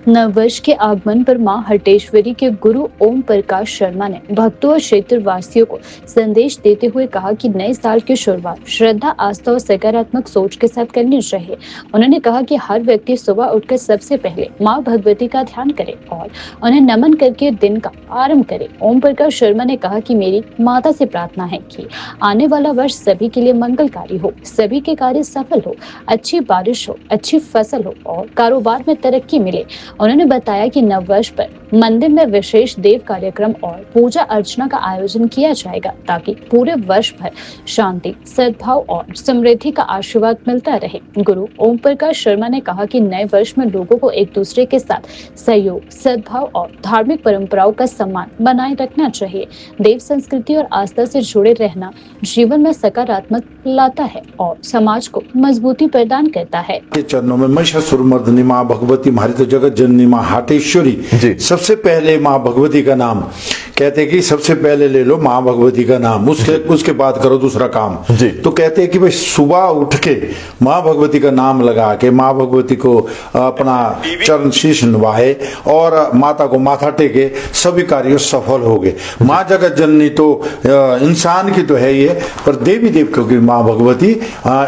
नववर्ष के आगमन पर मां हटेश्वरी के गुरु ओम प्रकाश शर्मा ने भक्तों और क्षेत्र वासियों को संदेश देते हुए कहा कि नए साल की शुरुआत श्रद्धा, आस्था और सकारात्मक सोच के साथ करनी चाहिए। उन्होंने कहा कि हर व्यक्ति सुबह उठकर सबसे पहले मां भगवती का ध्यान करे और उन्हें नमन करके दिन का आरंभ करे। ओम प्रकाश शर्मा ने कहा कि मेरी माता से प्रार्थना है कि आने वाला वर्ष सभी के लिए मंगलकारी हो, सभी के कार्य सफल हो, अच्छी बारिश हो, अच्छी फसल हो और कारोबार में तरक्की मिले। उन्होंने बताया कि नववर्ष पर मंदिर में विशेष देव कार्यक्रम और पूजा अर्चना का आयोजन किया जाएगा ताकि पूरे वर्ष भर शांति, सद्भाव और समृद्धि का आशीर्वाद मिलता रहे। गुरु ओम प्रकाश शर्मा ने कहा कि नए वर्ष में लोगों को एक दूसरे के साथ सहयोग, सद्भाव और धार्मिक परंपराओं का सम्मान बनाए रखना चाहिए। देव संस्कृति और आस्था से जुड़े रहना जीवन में सकारात्मक लाता है और समाज को मजबूती प्रदान करता है। चरणों में महिषासुरमर्दिनी माँ भगवती हमारी तो जगत जननी माँ हाटेश्वरी, सबसे पहले माँ भगवती का नाम कहते हैं कि सबसे पहले ले लो माँ भगवती का नाम, उसके बाद करो दूसरा काम। तो कहते हैं कि भाई सुबह उठ के माँ भगवती का नाम लगा के माँ भगवती को अपना चरण शीश नवाए और माता को माथा टेके, सभी कार्य सफल हो गए। माँ जगत जननी तो इंसान की तो है ये, पर देवी देवताओं की माँ भगवती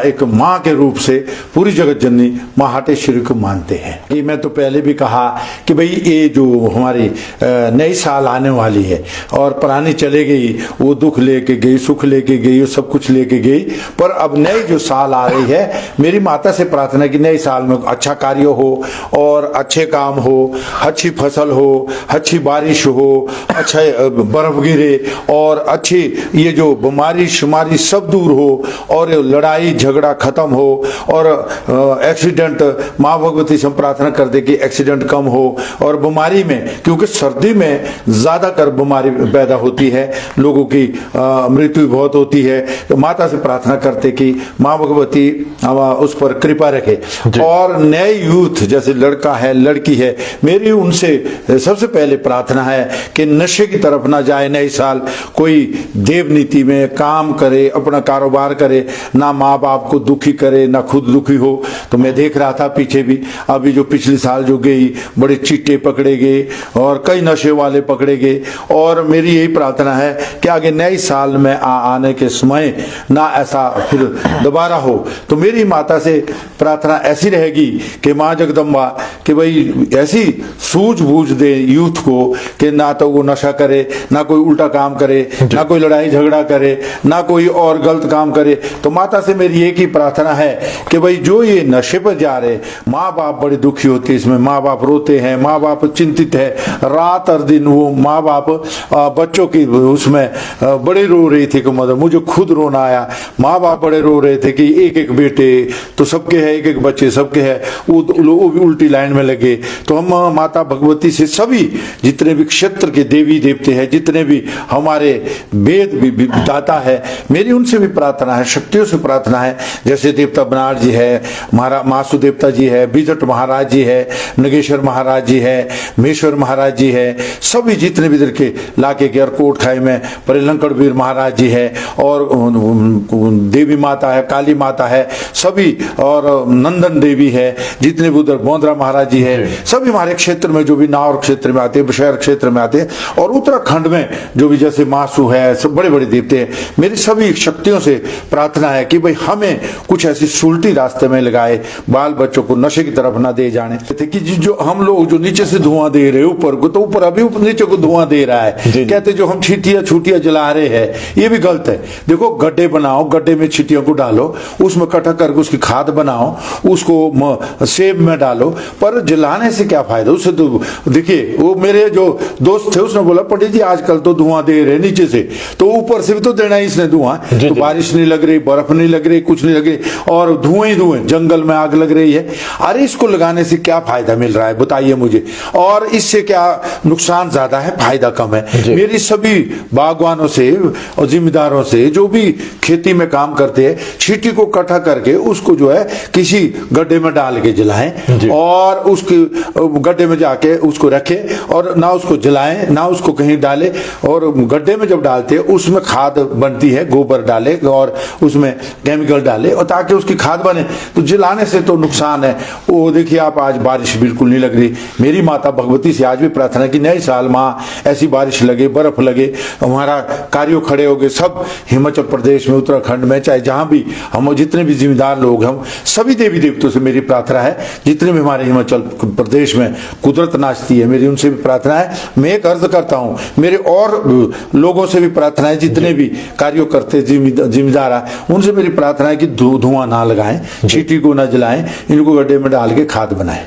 एक माँ के रूप से पूरी जगत जननी माँ हाटेश्वरी को मानते हैं। ये मैं तो पहले भी कहा कि भाई ये जो हमारी नई साल आने वाली है और पुरानी चले गई, वो दुख लेके गई, सुख लेके गई, वो सब कुछ लेके गई, पर अब नई जो साल आ रही है, मेरी माता से प्रार्थना कि नए साल में अच्छा कार्य हो और अच्छे काम हो, अच्छी फसल हो, अच्छी बारिश हो, अच्छा बर्फ गिरे और अच्छी ये जो बीमारी शुमारी सब दूर हो और लड़ाई झगड़ा खत्म हो और एक्सीडेंट माँ भगवती से प्रार्थना कर दे कि एक्सीडेंट कम हो और बीमारी में, क्योंकि सर्दी में ज्यादा कर बीमारी पैदा होती है, लोगों की मृत्यु बहुत होती है, तो माता से प्रार्थना करते कि माँ भगवती उस पर कृपा रखे। और नए यूथ जैसे लड़का है लड़की है, मेरी उनसे सबसे पहले प्रार्थना है कि नशे की तरफ ना जाए, नए साल कोई देव नीति में काम करे, अपना कारोबार करे, ना माँ बाप को दुखी करे ना खुद दुखी हो। तो मैं देख रहा था पीछे भी, अभी जो पिछले साल जो गई, बड़े चिट्टे पकड़े गए और कई नशे वाले पकड़े गए। और मेरी यही प्रार्थना है कि आगे नए साल में आने के समय ना ऐसा फिर दोबारा हो। तो मेरी माता से प्रार्थना ऐसी रहेगी कि माँ जगदम्बा कि भाई ऐसी सूझबूझ दे यूथ को कि ना तो वो नशा करे, ना कोई उल्टा काम करे, ना कोई लड़ाई झगड़ा करे, ना कोई और गलत काम करे। तो माता से मेरी एक ही प्रार्थना है कि भाई जो ये नशे पर जा रहे, माँ बाप बड़े दुखी होते हैं इसमें, माँ बाप रोते हैं, माँ बाप चिंतित है, रात और दिन वो माँ बाप बच्चों की उसमें बड़े रो रही थी कि मतलब मुझे खुद रोना आया। माँ बाप बड़े रो रहे थे कि एक एक बेटे तो सबके है, एक एक बच्चे सबके है, वो भी उल्टी लाइन में लगे। तो हम माता भगवती से सभी जितने भी क्षेत्र के देवी देवते हैं, जितने भी हमारे वेद भी बताता है, मेरी उनसे भी प्रार्थना है, शक्तियों से प्रार्थना है। जैसे देवता बनार जी है, मासु देवता जी है, बिजट महाराज जी है, नगेश्वर महाराज जी है, महेश्वर महाराज जी है, सभी जितने भी इधर के लाके के कोट खाई में परिलंकड़ वीर महाराज जी है और देवी माता है, काली माता है सभी, और नंदन देवी है, जितने भी उधर बोंदरा महाराज जी है, सभी हमारे क्षेत्र में जो भी नावर क्षेत्र में आते हैं, शहर क्षेत्र में आते हैं, और उत्तराखंड में जो भी जैसे मासू है, सब बड़े बड़े देवते हैं। मेरी सभी शक्तियों से प्रार्थना है कि भाई हमें कुछ ऐसी सुलटी रास्ते में लगाए, बाल बच्चों को नशे की तरफ ना दे जाने। कि जो हम लोग जो नीचे से धुआं दे रहे ऊपर को, तो ऊपर अभी नीचे को धुआं दे रहा है। कहते जो हम छुटियां जला रहे हैं, ये भी गलत है। देखो गड्ढे बनाओ, गड्ढे में छिटियों को डालो, उसमें इकट्ठा करके उसकी खाद बनाओ, उसको सेब में डालो, पर जलाने से क्या फायदा उससे। तो देखिए वो मेरे जो दोस्त थे उसने बोला पंडित जी आजकल तो धुआं दे रहे नीचे से, तो ऊपर से भी तो देना ही इसने धुआं, तो बारिश नहीं लग रही, बर्फ नहीं लग रही, कुछ नहीं लग रही और धुएं ही धुएं, जंगल में आग लग रही है। अरे इसको लगाने से क्या फायदा मिल रहा है बताइए मुझे, और इससे क्या नुकसान ज्यादा है फायदा कम काम है। मेरी सभी बागवानों से और जिम्मेदारों से जो भी खेती में काम करते हैं, चींटी को इकट्ठा करके उसको जो है किसी गड्ढे में डाल के जलाएं और उसके गड्ढे में जाके उसको रखें और ना उसको जलाएं ना उसको कहीं डालें। और गड्ढे में जब डालते हैं उसमें खाद बनती है, गोबर डाले और उसमें केमिकल डाले और ताकि उसकी खाद बने। तो जलाने से तो नुकसान है। वो देखिए आप, आज बारिश बिल्कुल नहीं लग रही। मेरी माता भगवती से आज भी प्रार्थना कि नए साल माँ ऐसी बारिश लगे, बर्फ लगे, हमारा कार्यों खड़े हो गए। सब हिमाचल प्रदेश में, उत्तराखंड में, चाहे जहां भी हम जितने भी जिम्मेदार लोग हम सभी देवी देवताओं से मेरी प्रार्थना है, जितने भी हमारे हिमाचल प्रदेश में कुदरत नाचती है, मेरी उनसे भी प्रार्थना है। मैं एक अर्ज करता हूं, मेरे और लोगों से भी प्रार्थना है, जितने भी कार्यों करते जिम्मेदार है उनसे मेरी प्रार्थना है कि धुआं ना लगाएं, चींटी को ना जलाएं, इनको गड्ढे में डाल के खाद बनाएं।